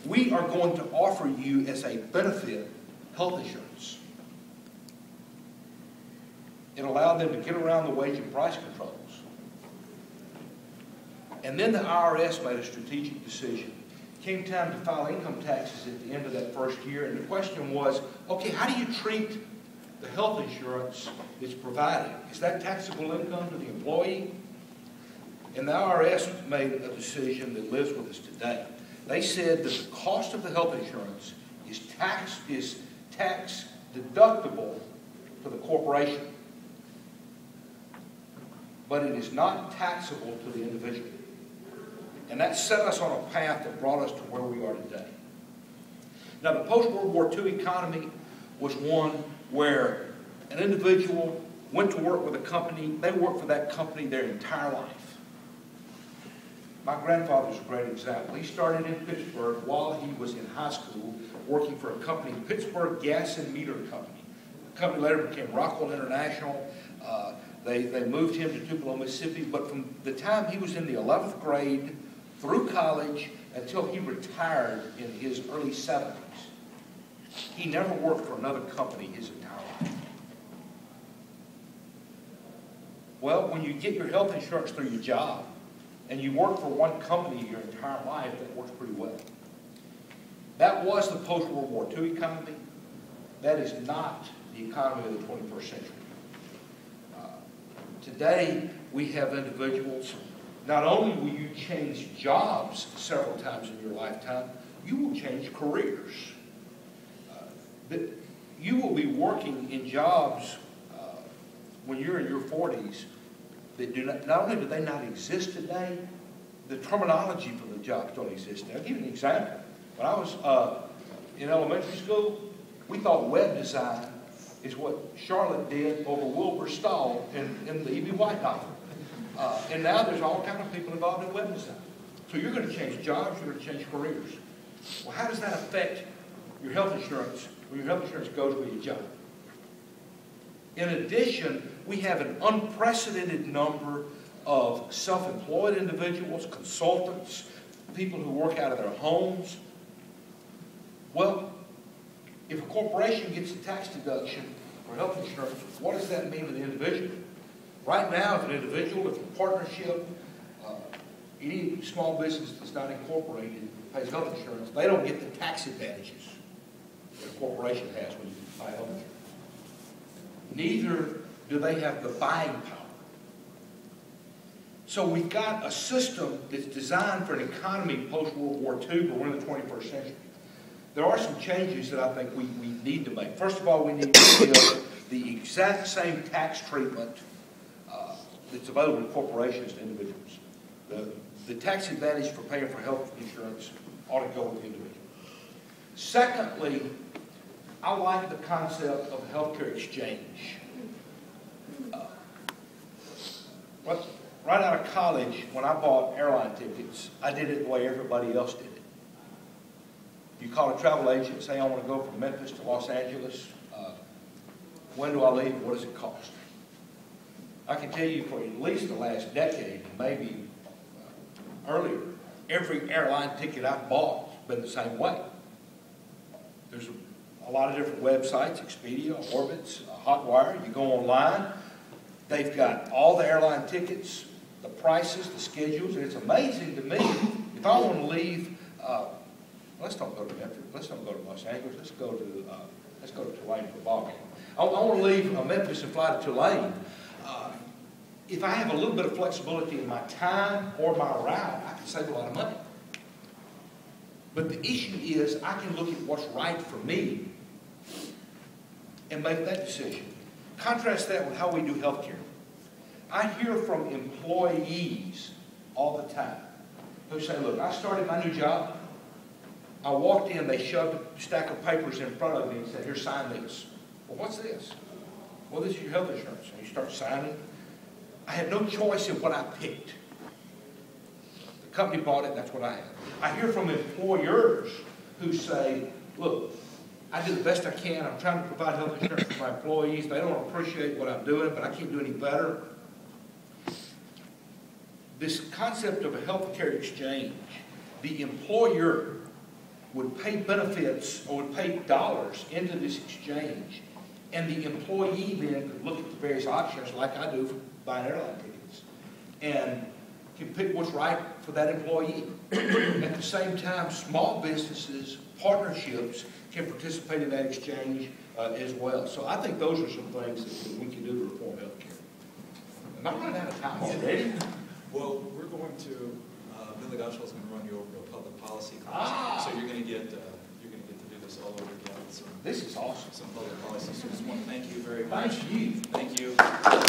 we are going to offer you as a benefit health insurance. It allowed them to get around the wage and price controls. And then the IRS made a strategic decision. It came time to file income taxes at the end of that first year, and the question was, okay, how do you treat the health insurance that's provided? Is that taxable income to the employee? And the IRS made a decision that lives with us today. They said that the cost of the health insurance is tax deductible to the corporation, but it is not taxable to the individual. And that set us on a path that brought us to where we are today. Now, the post-World War II economy was one where an individual went to work with a company. They worked for that company their entire life. My grandfather's a great example. He started in Pittsburgh while he was in high school working for a company, Pittsburgh Gas and Meter Company. The company later became Rockwell International. They moved him to Tupelo, Mississippi, but from the time he was in the 11th grade through college until he retired in his early 70s, he never worked for another company his entire life. Well, when you get your health insurance through your job and you work for one company your entire life, that works pretty well. That was the post-World War II economy. That is not the economy of the 21st century. Today, we have individuals, not only will you change jobs several times in your lifetime, you will change careers. You will be working in jobs when you're in your 40s that do not only do they not exist today, the terminology for the jobs don't exist now. I'll give you an example. When I was in elementary school, we thought web design is what Charlotte did over Wilbur Stahl in the E.B. White novel. And now there's all kinds of people involved in web design. So you're going to change jobs, you're going to change careers. Well, how does that affect your health insurance when your health insurance goes with your job? In addition, we have an unprecedented number of self-employed individuals, consultants, people who work out of their homes. Well, if a corporation gets a tax deduction for health insurance, what does that mean to the individual? Right now, if an individual, if a partnership, any small business that's not incorporated pays health insurance, they don't get the tax advantages that a corporation has when you buy health insurance. Neither do they have the buying power. So we've got a system that's designed for an economy post-World War II, but we're in the 21st century. There are some changes that I think we need to make. First of all, we need to give the exact same tax treatment that's available to corporations and individuals. The tax advantage for paying for health insurance ought to go with the individual. Secondly, I like the concept of a healthcare exchange. Right out of college, when I bought airline tickets, I did it the way everybody else did it. You call a travel agent and say, I want to go from Memphis to Los Angeles. When do I leave? What does it cost? I can tell you for at least the last decade, maybe earlier, every airline ticket I've bought has been the same way. There's a lot of different websites, Expedia, Orbitz, Hotwire. You go online, they've got all the airline tickets, the prices, the schedules, and it's amazing to me. If I want to leave, let's don't go to Memphis, let's don't go to Los Angeles, let's go to Tulane for a ball game. I want to leave Memphis and fly to Tulane. If I have a little bit of flexibility in my time or my route, I can save a lot of money. But the issue is I can look at what's right for me and make that decision. Contrast that with how we do healthcare. I hear from employees all the time who say, look, I started my new job. I walked in, they shoved a stack of papers in front of me and said, here, sign this. Well, what's this? Well, this is your health insurance. And you start signing. I had no choice in what I picked. The company bought it, that's what I had. I hear from employers who say, look, I do the best I can. I'm trying to provide health insurance for my employees. They don't appreciate what I'm doing, but I can't do any better. This concept of a health care exchange, the employer would pay benefits or would pay dollars into this exchange, and the employee then could look at the various options like I do for buying airline tickets, and can pick what's right for that employee. At the same time, small businesses, partnerships can participate in that exchange as well. So I think those are some things that we can do to reform healthcare. Am I running out of time already? Well, we're going to, Billy Gottschall is going to run you over a public policy class. So you're going to get to do this all over again. So this is awesome. Some public policy. So I just want to thank you very much. Thank you. Thank you.